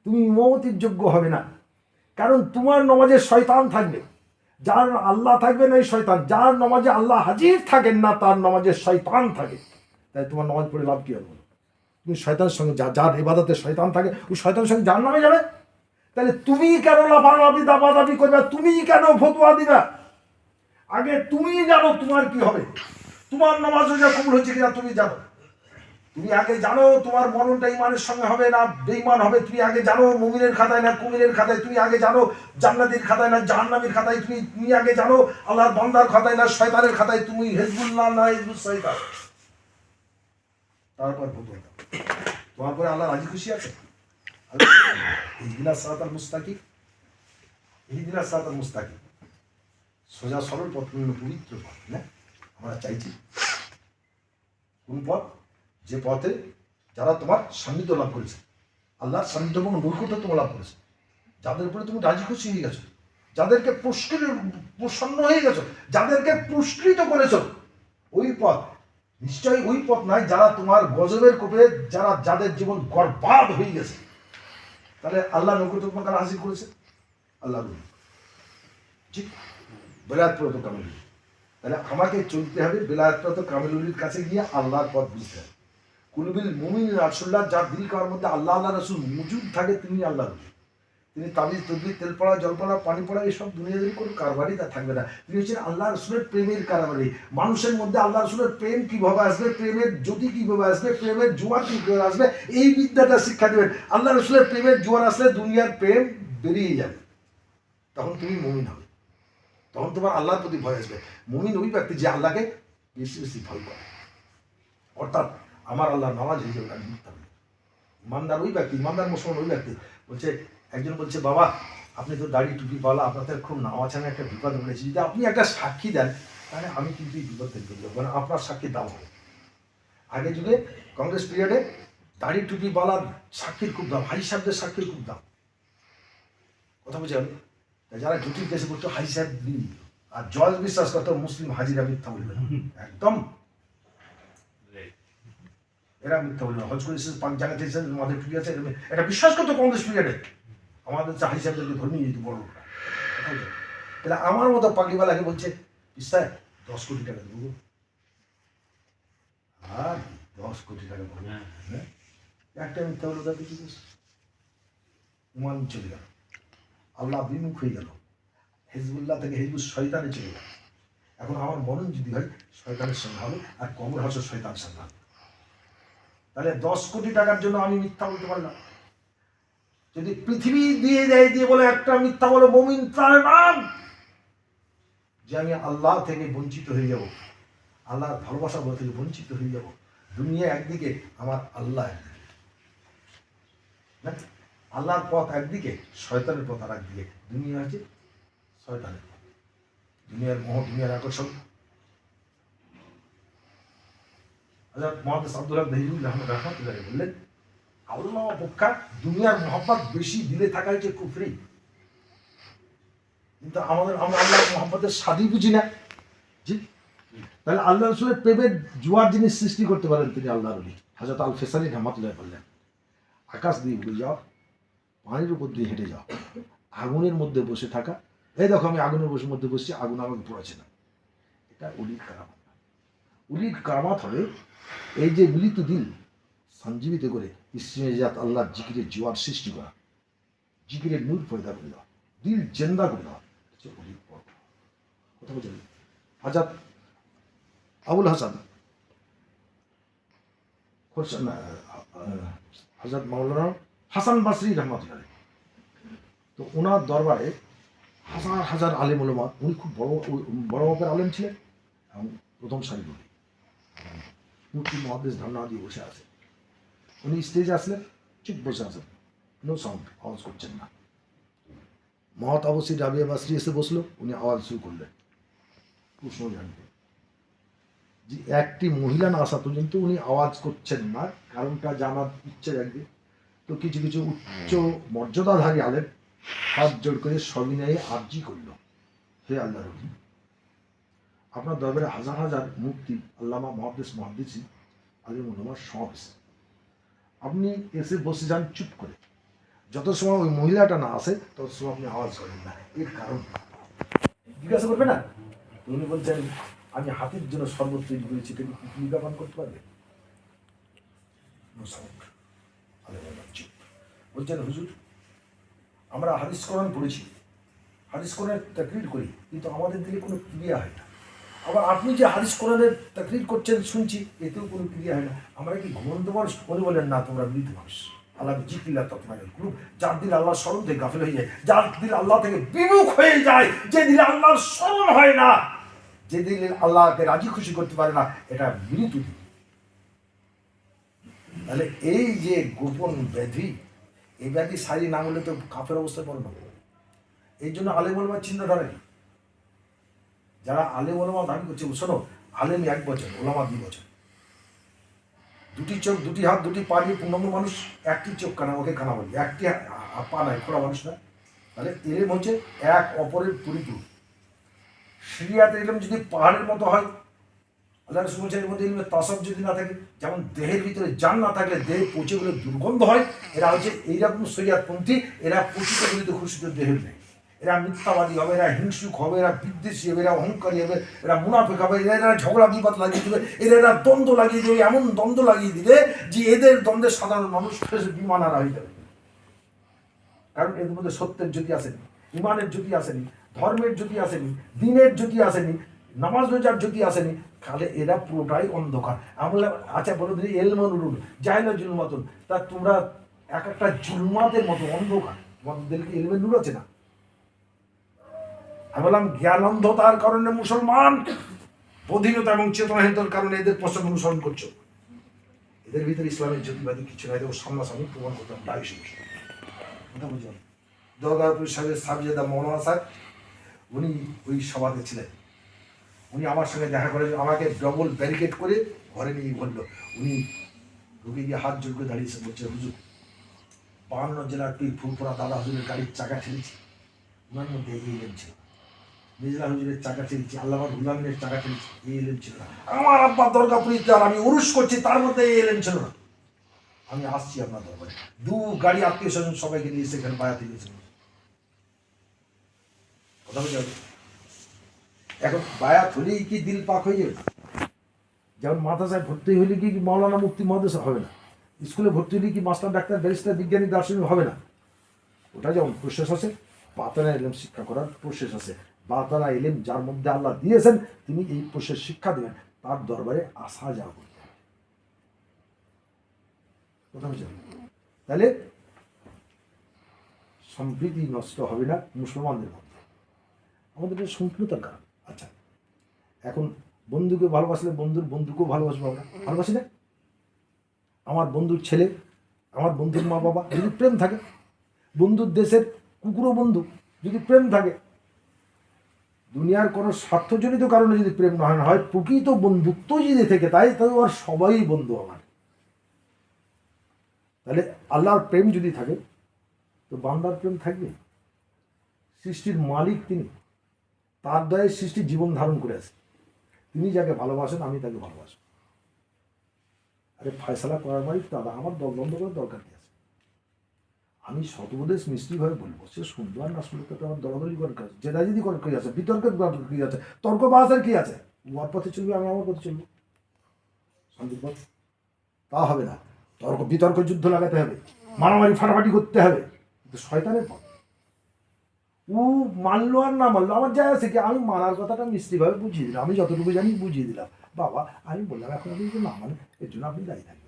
তুমি ইমামতির যোগ্য হবে না, কারণ তোমার নামাজে শয়তান থাকবে। যার আল্লাহ থাকবে না এই শয়তান, যার নামাজে আল্লাহ হাজির থাকেন না তার নামাজে শয়তান থাকে। তাই তোমার নামাজ পড়ে লাভ কি হবে? তুমি শয়তানের সঙ্গে যার ইবাদতে শয়তান থাকে ওই শয়তানের সঙ্গে যার নামে যাবে। তাহলে তুমি কেন লাফালাফি দাবাদাবি করবে? তুমি কেন ফতোয়া দিবা? আগে তুমি জানো তোমার কি হবে, তোমার নামাজ রোজা কবুল হচ্ছে কিনা তুমি জানো। তুমি আগে জানো তোমার মরণটা ইমানের সঙ্গে হবে না বেঈমান হবে। তুমি আগে জানো মুমিনের খাতায় না কুমিরের খাতায়। তুমি আগে জানো জান্নাতীর খাতায় না জাহান্নামীর খাতায়। তুমি আগে জানো আল্লাহর বান্দার খাতায় না শয়তানের খাতায়। তুমি হিজবুল্লাহ না হিজবুল শয়তান। তারপর ফতোয়া দাও। তোমার পরে আল্লাহ রাজি খুশি আছে? ইহদিনাস সিরাতাল মুস্তাকিম, ইহদিনাস সিরাতাল মুস্তাকিম, সোজা সরল পথ, পবিত্র পথ না আমরা চাইছি। কোন পথ? যে পথে যারা তোমার সান্নিধ্য লাভ করেছে, আল্লাহর সান্নিধ্য এবং নৈকট্য তোমার লাভ করেছে, যাদের উপরে তুমি রাজি খুশি হয়ে গেছো, যাদেরকে প্রসন্ন হয়ে গেছো, যাদেরকে পুরস্কৃত করেছো, ওই পথ। নিশ্চয়ই ওই পথ নাই যারা তোমার গজবের কোপে যাদের জীবন বরবাদ হয়ে গেছে। তাহলে আল্লাহ নৈকট্য তোমার কাছে হাসিল করেছে আল্লাহ ঠিক বেলায়েতপ্রাপ্ত কামিল। তাহলে আমাকে চলতে হবে বেলায়েতপ্রাপ্ত কামিলুলির কাছে গিয়ে আল্লাহর পথ বুঝতে হবে। কুলবিল মুমিন রাসূলুল্লাহ, যার দিল কার মধ্যে আল্লাহ আল্লাহ রাসূল মজুদ থাকে তিনি আল্লাহ রসুল। তিনি তাবিজ তদবির তেল পড়া জল পড়া পানি পড়া এইসব দুনিয়াদের কোনো কারবারই তার থাকবে না। তিনি হচ্ছেন আল্লাহ রসুলের প্রেমের কারবারি। মানুষের মধ্যে আল্লাহ রসুলের প্রেম কীভাবে আসবে, প্রেমের জ্যোতি কীভাবে আসবে, প্রেমের জোয়ার কীভাবে আসবে, এই বিদ্যাটা শিক্ষা দেবেন। আল্লাহ রসুলের প্রেমের জোয়ার আসলে দুনিয়ার প্রেম বেরিয়ে যাবে, তখন তুমি মুমিন হবে, তখন তোমার আল্লাহর প্রতি ভয় আসবে। মুমিন ওই ব্যক্তি যে আল্লাহকে বেশি বেশি ভয় করে, অর্থাৎ আমার আল্লাহ নামাজ হয়ে যাবে মিথ্যা বলে। ইমানদার ওই ব্যক্তি, ইমানদার মুসলমান ওই ব্যক্তি। বলছে একজন বলছে, বাবা আপনি তো দাড়ি টুপি পালা, আপনাদের খুব নামাজ, আমি একটা বিপদ বলেছি, যদি আপনি একটা সাক্ষী দেন তাহলে আমি কিন্তু এই বিপদ থেকে বেরিয়ে যাবো, মানে আপনার সাক্ষীর দাম হবে। আগে যুগে কংগ্রেস পিরিয়ডে দাড়ি টুপি পালার সাক্ষীর খুব দাম, হাজি সাহেবদের সাক্ষীর খুব দাম। কথা বুঝে আমি যারা জটিল কেসে করতো হাজি সাহেব দিন, আর জজ বিশ্বাস করতো মুসলিম হাজিরা মিথ্যা বলবে না, একদম এরা মিথ্যা বলবে না। হজ করে এসেছে পাঁচ জায়গা থেকে আমাদের ফিরে আছে, এটা বিশ্বাস করতো কংগ্রেস পিরিয়ডে। আমাদের হাজি সাহেবদেরকে ধর্মীয় যেত বড় লোকরা। তাহলে আমার মতো পাগলিওয়ালাকে বলছে ইস্তায় 10 কোটি টাকা দেবো, আর 10 কোটি টাকা দেবো, হ্যাঁ একটা মিথ্যা বলে তাদের কি ইমান চলে গেল, আল্লাহ বিমুখ হয়ে গেল, হিজবুল্লাহ থেকে হিজবুল শয়তানে চলে গেল। এখন আমার মরণ যদি হয় শয়তানের সঙ্গে হবে, আর কবর হাসর শয়তানের সঙ্গে হবে। তাহলে 10 কোটি টাকার জন্য আমি মিথ্যা বলতে পারলাম। যদি পৃথিবী দিয়ে দেয়, দিয়ে বলে একটা মিথ্যা বলে মুমিন তার নাম, যে আমি আল্লাহ থেকে বঞ্চিত হয়ে যাব, আল্লাহর ভালোবাসা থেকে বঞ্চিত হয়ে যাব। দুনিয়া একদিকে, আমার আল্লাহ একদিকে, আল্লাহর পথ একদিকে, শয়তানের পথ আর একদিকে। দুনিয়া হচ্ছে শয়তানের পথ, দুনিয়ার মোহ, দুনিয়ার আকর্ষণ। মহাদেশ আব্দুল হক দেহরি রহমতুল্লাহ বললেন, আল্লাহ অপেক্ষা দুনিয়ার মহব্বত বেশি দিলে থাকা হচ্ছে কুফরি। কিন্তু আমরা আল্লাহর মহব্বতের স্বাদই বুঝি না। জি, তাহলে আল্লাহ রসুলের প্রেমের জোয়ার জিনিস সৃষ্টি করতে পারেন তিনি আল্লাহ রলি। হযরত আল ফেসানি রহমতুল্লাহ বললেন, আকাশ দিয়ে উড়ে যাও, পানির উপর দিয়ে হেঁটে যাও, আগুনের মধ্যে বসে থাকা, এই দেখো আমি আগুনের মধ্যে বসছি, আগুন আমাকে পড়েছে না, এটা উলির কারামাত। উলির কারামাত হবে এই যে মিলিত দিল সঞ্জীবিত করে ইসমিজাত আল্লাহর জিকিরের জোয়ার সৃষ্টি করা, জিকিরের নূর পয়দা করে দেওয়া, দিল জেন্দা করে দেওয়া, হচ্ছে উলির পথ। কথা বলছেন হযরত আবুল হাসান হযরত মাওলানা হাসান বাসরি রহমতুল্লাহ, তো ওনার দরবারে হাজার হাজার আলেম ওলামা, উনি খুব বড় মাপের আলেম ছিলেন এবং প্রথম সারির উনি মুফতি মুহাদ্দিস ধারণা দিয়ে বসে আছে। উনি স্টেজে আসলেন, চুপ বসে আছেন, নো সাউন্ড, আওয়াজ করছেন না। মহৎ আবসি রাবিয়া বাসরি এসে বসলো, উনি আওয়াজ শুরু করলেন, প্রশ্ন জানতে যে একটি মহিলা না আসা পর্যন্ত উনি আওয়াজ করছেন না, কারণটা জানার ইচ্ছে জাগবে। তো কিছু কিছু উচ্চ মর্যাদাধারী আলেম হাত জোড় করে সবিনয়ে আর্জি করল, হে আল্লাহ রবি, আপনার দরবারে হাজার হাজার মুফতি আল্লামা মুহাদ্দিসিন আলিম উলামা সব এসে, আপনি এসে বসে যান চুপ করে, যত সময় ওই মহিলাটা না আসে তত সময় আপনি আওয়াজ করেন না। এর কারণ জিজ্ঞাসা করবে না। উনি বলছেন আমি হাতির জন্য শরবত তৈরি করেছি, এটা কি পুতলিকা পান করতে পারবে? বলছেন হুজুর আমরা হাদিস কোরআন পড়েছি, হাদিস কোরআনের তাকরির করি, কিন্তু আমাদের দিলে কোনো ক্রিয়া হয় না। আবার আপনি যে হাদিস কোরআনের তাকরির করছেন শুনছি, এতেও কোনো ক্রিয়া হয় না। আমরা কি ঘুমন্ত মানুষ? উনি বলেন না, তোমরা মৃত মানুষ। আল্লাহ জিকিল্লা তৎমাইল কুলুব, যার দিল আল্লাহ স্মরণ থেকে গাফিল হয়ে যায়, যার দিল আল্লাহ থেকে বিমুখ হয়ে যায়, যে দিলে আল্লাহর স্মরণ হয় না, যে দিলে আল্লাহকে রাজি খুশি করতে পারে না, এটা মৃত দিল। তাহলে এই যে গোপন ব্যাধি, এই ব্যাধি সারি না হলে তো কাফের অবস্থায় পড়ে নেবো। এই জন্য আলেম ওলামার চিহ্নটা নাকি, যারা আলেম ওলামা দাবি করছে, শোনো আলেম 1 বছর, ওলামা 2 বছর। 2টি চোখ, 2টি হাত, 2টি পা নিয়ে পূর্ণাঙ্গ মানুষ। 1টি চোখ কানা, ওকে কানা বলি, 1টি পা নাই, খোলা মানুষ না। তাহলে এলেম হচ্ছে এক অপরের পরিপূরক। সিরিয়াতে এলেম যদি পাহাড়ের মতো হয়, আল্লাহ রাসূল বলছেন এর মধ্যে ইলমে তাসাউফ যদি না থাকে, যেমন দেহের ভিতরে জান না থাকলে দেহে পচে গেলে দুর্গন্ধ হয়, এরা হচ্ছে এইরকম শরিয়াতপন্থী। এরা পচিত গলিত খুশিত দেহের নেই। এরা মিথ্যাবাদী হবে, এরা হিংসুক হবে, এরা বিদ্বেষী হবে, এরা অহংকারী হবে, এরা মুনাফিক হবে, এরা ঝগড়া বিবাদ লাগিয়ে দেবে, এরা দ্বন্দ্ব লাগিয়ে দেবে, এমন দ্বন্দ্ব লাগিয়ে দিবে যে এদের দ্বন্দ্বে সাধারণ মানুষ বিমানারা হয়ে যাবে। কারণ এদের মধ্যে সত্যের জ্যোতি আসেনি, ইমানের জ্যোতি আসেনি, ধর্মের জ্যোতি আসেনি, দিনের জ্যোতি আসেনি, নামাজ রোজার জ্যোতি আসেনি। তাহলে এরা পুরোটাই অন্ধকার। আমরা আচ্ছা বলো দিদি এলমন উরুল জাহিলা জুলমাতুন, তা তোমরা এক একটা জুলমাতের মতো অন্ধকার, তোমাদেরকে এলমের নূর আছে না? আমি বললাম জ্ঞান অন্ধতার কারণে মুসলমান, বধিরতা এবং চেতনাহীনতার কারণে এদের পছন্দ অনুসরণ করছো। এদের ভিতরে ইসলামের জ্যোতিবাদী কিছু নাই, এদের সামনাসামনি প্রমাণ করতাম প্রায় শেষ কথা বুঝলাম। দরগাপুর সাহেবের সাবজেদা মৌলানা সাহেব, উনি ওই সভাতে ছিলেন। উনি আমার সঙ্গে দেখা করে আমাকে ডবল ব্যারিকেড করে ঘরে নিয়ে বললো, উনি ঢুকে গিয়ে হাত জোর করে দাঁড়িয়েছে, বলছে হুজুর 52 জেলার পীর ফুরফুরা দাদা হুজুরের গাড়ির চাকা ঠেলেছি, ওনার মধ্যে এই এলেম ছিল। মিজলা হুজুরের চাকা ঠেলেছি, আল্লাহ হুলামিনের চাকা ঠেলেছি, এই এলেম ছিল না। আমার আব্বা দরগাপুরিতে আর আমি উরুস করছি, তার মধ্যে এই এলেম ছিল না। আমি আসছি আপনার দরবারে, 2 গাড়ি আত্মীয় স্বজন সবাইকে নিয়ে সেখানে বায়াতে গিয়েছিল। কথা বলতে হবে। এখন বায়াত হলেই কি দিল পাক হয়ে যাবে? যেমন মাদ্রাসায় ভর্তি হলে কি মাওলানা মুফতি মাদ্রাসা হবে না? স্কুলে ভর্তি হলে কি মাস্টার ডাক্তার ব্যারিস্টার বিজ্ঞানী দার্শনিক হবে না? ওটা যেমন প্রসেস আছে, বাতানা এলেম শিক্ষা করার প্রসেস আছে। বাতানা এলেম যার মধ্যে আল্লাহ দিয়েছেন, তিনি এই প্রসেস শিক্ষা দেবেন, তার দরবারে আসা যাওয়া করতে হবে। কথা বুঝলেন? তাহলে সম্প্রীতি নষ্ট হবে না মুসলমানদের মধ্যে। আমাদের এটা সংকীর্ণতার কারণ। আচ্ছা, এখন বন্ধুকে ভালোবাসলে বন্ধুকেও ভালোবাসবো, আমরা ভালোবাসি না? আমার বন্ধুর ছেলে, আমার বন্ধুর মা বাবা যদি প্রেম থাকে, বন্ধুর দেশের কুকুরও বন্ধু যদি প্রেম থাকে, দুনিয়ার কোনো স্বার্থজনিত কারণে যদি প্রেম না হয়, প্রকৃত বন্ধুত্ব যদি থেকে তাই তবে আর সবাই বন্ধু আমার। তাহলে আল্লাহর প্রেম যদি থাকে তো বান্দার প্রেম থাকবে। সৃষ্টির মালিক তিনি, তার দয়ায় সৃষ্টি জীবন ধারণ করে আছে। তিনি যাকে ভালোবাসেন আমি তাকে ভালোবাসি। আরে ফয়সালা করার মালিক দাদা, আমার বন্ধ করার দরকার কি আছে? আমি শতোপদেশ মিষ্টিভাবে বলবো, সে শুনবো আর না শুনলে তো আমার দলাদলি করার কাজ, জেদাজিদি করার কি আছে, বিতর্কের কি আছে, তর্ক বাহাসের কি আছে? ওর পথে চলবে, আমি আমার পথে চলবো, শান্তির পথ। তা হবে না, বিতর্ক যুদ্ধ লাগাতে হবে, মারামারি ফাটাফাটি করতে হবে, কিন্তু শয়তানের পথ। ও মানলো আর না মানলো আমার যায় আছে কি? আমি মানার কথাটা মিষ্টিভাবে বুঝিয়ে দিলাম, আমি যতটুকু জানি বুঝিয়ে দিলাম। বাবা আমি বললাম এখন আপনি যদি না মানে এর জন্য আপনি দায়ী থাকবেন।